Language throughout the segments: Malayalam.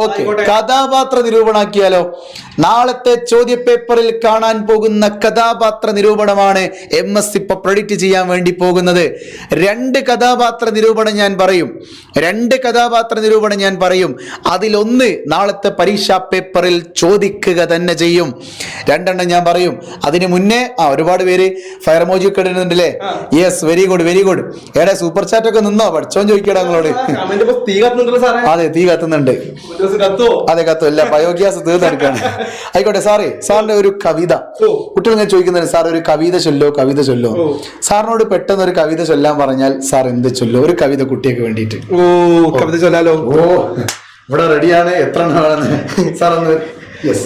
ഓക്കെ, കഥാപാത്ര നിരൂപണാക്കിയാലോ? നാളത്തെ ചോദ്യപേപ്പറിൽ കാണാൻ പോകുന്ന കഥാപാത്ര നിരൂപണമാണ് MS ഇപ്പൊ പ്രെഡിക്റ്റ് ചെയ്യാൻ വേണ്ടി പോകുന്നത്. രണ്ട് കഥാപാത്ര നിരൂപണം ഞാൻ പറയും. അതിലൊന്ന് നാളത്തെ പരീക്ഷാ പേപ്പറിൽ ചോദിക്കുക തന്നെ ചെയ്യും. രണ്ടെണ്ണം ഞാൻ പറയും. അതിന് മുന്നേ ഒരുപാട് പേര് ഫയർ എമോജി ഒക്കെ ഇടുന്നുണ്ടല്ലേ? Yes, very good. എവിടെ സൂപ്പർ ചാറ്റ് ഒക്കെ നിന്നോ? പഠിച്ചോൻ ചോദിക്കടാ നിങ്ങളോട്. അതെ, തീ കത്തുന്നുണ്ട്. അതെ, കത്തും. ബയോഗ്യാസ് തീർന്നെടുക്കാണ്. ആയിക്കോട്ടെ സാറേ, സാറിന്റെ ഒരു കവിത കുട്ടികൾ ഞാൻ ചോദിക്കുന്നത്, സാർ ഒരു കവിത ചൊല്ലോ. സാറിനോട് പെട്ടെന്ന് ഒരു കവിത ചൊല്ലാൻ പറഞ്ഞാൽ സാർ എന്ത് ചൊല്ലോ? ഒരു കവിത കുട്ടിയൊക്കെ വേണ്ടിട്ട്. കവിത ചൊല്ലാലോ? ഇവിടെ റെഡിയാണ്. എത്ര സാർ ഒന്ന്. യെസ്,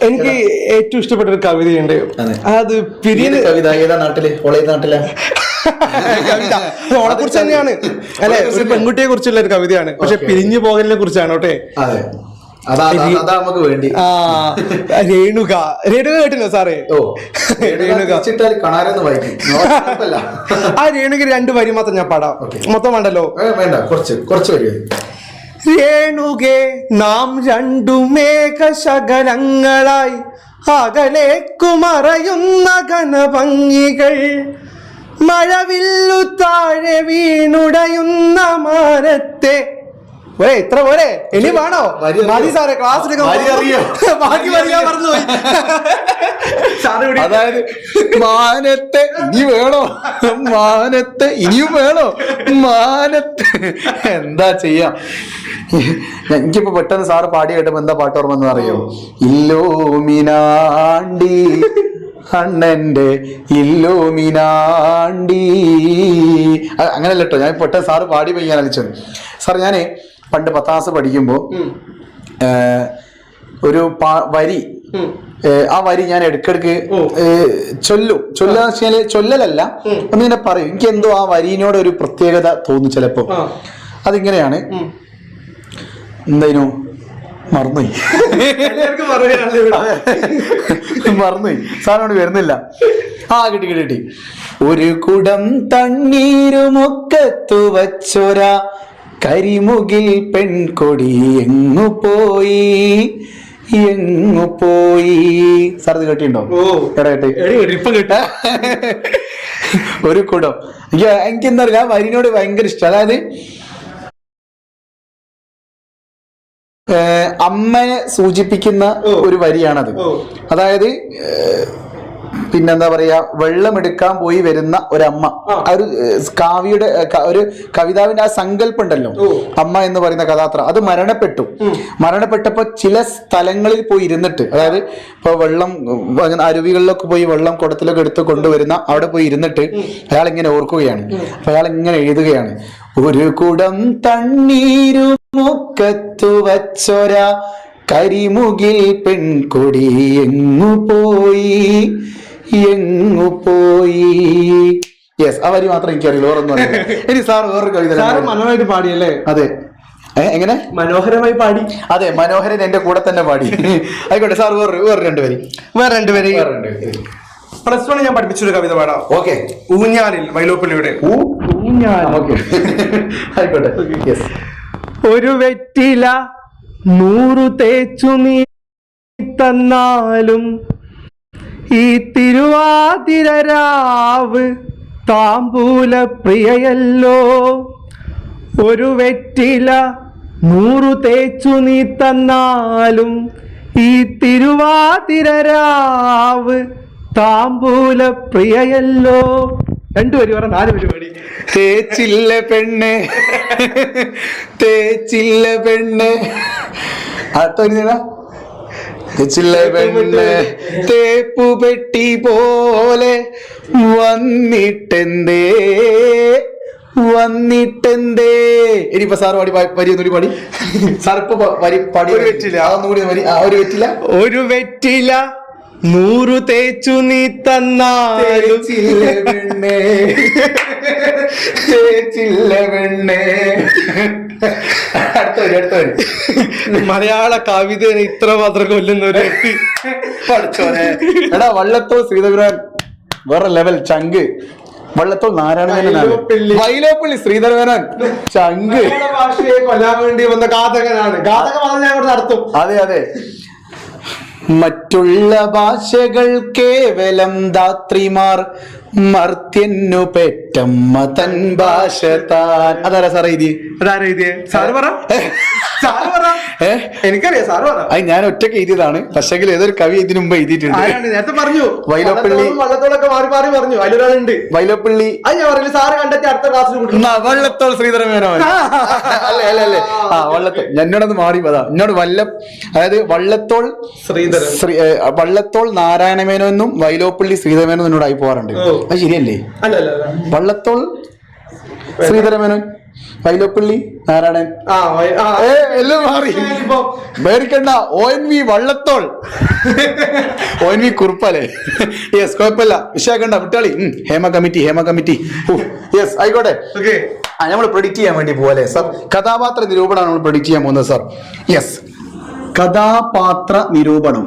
എനിക്ക് ഏറ്റവും ഇഷ്ടപ്പെട്ട ഒരു കവിതയുണ്ട്. അത് പിരിയുന്ന കവിത. ഏതാ നാട്ടില്? നാട്ടിലാ? ഓളെ കുറിച്ച് തന്നെയാണ്, അല്ലെ? ഒരു പെൺകുട്ടിയെ കുറിച്ചുള്ള ഒരു കവിതയാണ്, പക്ഷെ പിരിഞ്ഞു പോകലിനെ കുറിച്ചാണ്. ഓട്ടെ, രേണുക കേട്ടില്ലോ സാറേ? ആ രേണുക 2 വരി മാത്രം ഞാൻ പാടാം. മൊത്തം വേണ്ടല്ലോ? വേണ്ട, കുറച്ച് വരി. രേണുകെ നാം 2 മേഘശകലങ്ങളായി അകലേക്കു മറയുന്ന ഘനഭംഗികൾ, മഴവില്ലു താഴെ വീണുടയുന്ന മാനത്തെ. ഇത്ര പോരെ? ഇനി വേണോ? മതി സാറേ, ക്ലാസ് ബാക്കി പറയാൻ മറന്നുപോയി. അതായത് മാനത്തെ ഇനി വേണോ? മാനത്തെ ഇനിയും വേണോ? മാനത്തെ എന്താ ചെയ്യാം? എനിക്കിപ്പോ പെട്ടെന്ന് സാറ് പാടി കേട്ടപ്പോ എന്താ പാട്ട് ഓർമ്മ അറിയോ? ഇല്ലോമിനാണ്ടി അണ്ണന്റെ ഇല്ലോമിനാണ്ടി. അങ്ങനല്ല കേട്ടോ, ഞാൻ പെട്ടെന്ന് സാറ് പാടി പോയി ഞാൻ അലിച്ചത്. സാർ, ഞാന് പണ്ട് 10ാം ക്ലാസ് പഠിക്കുമ്പോ ഒരു വരി, ആ വരി ഞാൻ ഇടയ്ക്കിടയ്ക്ക് ചൊല്ലലല്ല, ഒന്നിങ്ങനെ പറയും. എനിക്ക് എന്തോ ആ വരിനോട് ഒരു പ്രത്യേകത തോന്നും ചിലപ്പോ. അതിങ്ങനെയാണ്. എന്തായാലും മറന്നുപോയി. സാറിനോട് വരുന്നില്ല. കിട്ടി. ഒരു കുടം തണ്ണീരുമൊക്കത്തു വച്ചൊരാ കരിമുകിൽ പെൺകൊടി എങ്ങു പോയി. സാർ ഇത് കേട്ടിട്ടുണ്ടോ? ഇപ്പൊ കേട്ട ഒരു കുടം. എനിക്ക് എന്താ പറയുക, വരിനോട് ഭയങ്കര ഇഷ്ടം. അതായത് അമ്മയെ സൂചിപ്പിക്കുന്ന ഒരു വരിയാണത്. അതായത് പിന്നെന്താ പറയാ, വെള്ളമെടുക്കാൻ പോയി വരുന്ന ഒരമ്മ. ഒരു കാവ്യയുടെ ഒരു കവിതാവിന്റെ ആ സങ്കല്പം ഉണ്ടല്ലോ, അമ്മ എന്ന് പറയുന്ന കഥാപാത്രം. അത് മരണപ്പെട്ടപ്പോ ചില സ്ഥലങ്ങളിൽ പോയി ഇരുന്നിട്ട്, അതായത് ഇപ്പൊ വെള്ളം അരുവികളിലൊക്കെ പോയി വെള്ളം കുടത്തിലൊക്കെ എടുത്ത് കൊണ്ടുവരുന്ന അവിടെ പോയി ഇരുന്നിട്ട് അയാൾ ഇങ്ങനെ ഓർക്കുകയാണ്. അപ്പൊ അയാൾ ഇങ്ങനെ എഴുതുകയാണ്: ഒരു കുടം തണ്ണീരുമൊക്കത്തു വച്ചൊരാ കരിമുകിൽ പെൺകൊടി എങ്ങു പോയി. യെസ്, ആ വരി മാത്രം എനിക്കറിയില്ല, വേറൊന്നും അറിയില്ല. ഇനി സാർ വേറൊരു കവിത മനോഹരമായിട്ട് പാടിയല്ലേ? അതെ, എങ്ങനെ മനോഹരമായി പാടി? അതെ, മനോഹരൻ എന്റെ കൂടെ തന്നെ പാടി. ആയിക്കോട്ടെ സാർ, വേറെ 2 വരി. +1 ഞാൻ പഠിപ്പിച്ചൊരു കവിത പാടാം. ഓക്കെ. ഊഞ്ഞാലിൽ, വൈലോപ്പിള്ളിയുടെ ഊഞ്ഞാൽ. ആയിക്കോട്ടെ. ഒരു വെറ്റില 100 തേച്ചു നീ തന്നാലും ഈ തിരുവാതിരരാവ് താമ്പൂല പ്രിയയല്ലോ. ഒരു വെറ്റില 100 തേച്ചു നീ തന്നാലും ഈ തിരുവാതിരരാവ് താമ്പൂല പ്രിയയല്ലോ. 2 വരി പറ, 4 പരിപാടി. തേച്ചില്ല പെണ്ണ് പെണ്ണ് തേപ്പുപെട്ടി പോലെ വന്നിട്ടെന്തേ. ഇനിയിപ്പോ സാർ പാടി വരി ഒന്നുകൂടി പാടി. സാർ ഇപ്പൊ വരി പാടി. ഒരു വെറ്റില 100 തേച്ചു നീ തന്നാലും മലയാള കവിതയെ ഇത്ര മാത്രം കൊല്ലുന്ന ഒരു വ്യക്തി പഠിച്ചോനെ. എടാ, വള്ളത്തോ ശ്രീധരൻ വേറെ ലെവൽ ചങ്ക്. വള്ളത്തോൾ നാരായണമേനോനാണ്. വൈലോപ്പിള്ളി. വൈലോപ്പിള്ളി ശ്രീധരമേനോൻ ചങ്ക്. മലയാള ഭാഷയെ കൊല്ലാൻ വേണ്ടി വന്ന ഘാതകനാണ്. ഘാതകവാദം ഞാൻ ഇവിടെ നടത്തും. അതെ അതെ. മറ്റുള്ള ഭാഷകൾ കേവലം ധാത്രിമാർ, മർത്യന്നു പെറ്റമ്മ തൻ ഭാഷ താൻ. അതാരാ സാറേ ഇത്? അതാരാ എഴുതിയേ? സാറ് പറ. സാറ് പറ. എനിക്കറിയാം, സാറ് പറ. അത് ഞാൻ ഒറ്റയ്ക്ക് എഴുതിയതാണ്. പക്ഷേ ഏതൊരു കവി ഇതിനു മുമ്പ് എഴുതിയിട്ടുണ്ട്. ആരാണ്? നേരത്തെ പറഞ്ഞു വൈലോപ്പിള്ളി. വള്ളത്തോളൊക്കെ മാറി മാറി പറഞ്ഞു. അതിലൊരാളുണ്ട് വൈലോപ്പിള്ളി. അത് ഞാൻ പറഞ്ഞു. സാറ് കണ്ടെത്തി അടുത്ത ക്ലാസ്സിൽ കൂടി. വള്ളത്തോൾ ശ്രീധരമേനോൻ. അല്ലേ അല്ലേ അല്ലേ? ആ വള്ളത്തോൾ. എന്നോടൊന്ന് മാറി അതാ എന്നോട് അതായത് വള്ളത്തോൾ ശ്രീധരൻ, വള്ളത്തോൾ നാരായണമേനോനും വൈലോപ്പിള്ളി ശ്രീധരമേനോൻ എന്നോട് ആയി പോകാറുണ്ട്. അത് ശരിയല്ലേ? അല്ല വള്ളത്തോൾ ശ്രീധരമേനോൻ, വൈലോപ്പിള്ളി നാരായണൻ. എല്ലാം മാറി. പേടിക്കണ്ട. ONV വള്ളത്തോൾ. ONV കുറുപ്പല്ലേ? യെസ്, കുഴപ്പമില്ല, വിഷയാക്കണ്ട, വിട്ടാളി. ഹേമ കമ്മിറ്റി യെസ് ആയിക്കോട്ടെ. നമ്മൾ പ്രെഡിക്റ്റ് ചെയ്യാൻ വേണ്ടി പോലെ സാർ കഥാപാത്ര നിരൂപണമാണ് നമ്മൾ പ്രെഡിക്റ്റ് ചെയ്യാൻ പോകുന്നത് സാർ. യെസ്, കഥാപാത്ര നിരൂപണം.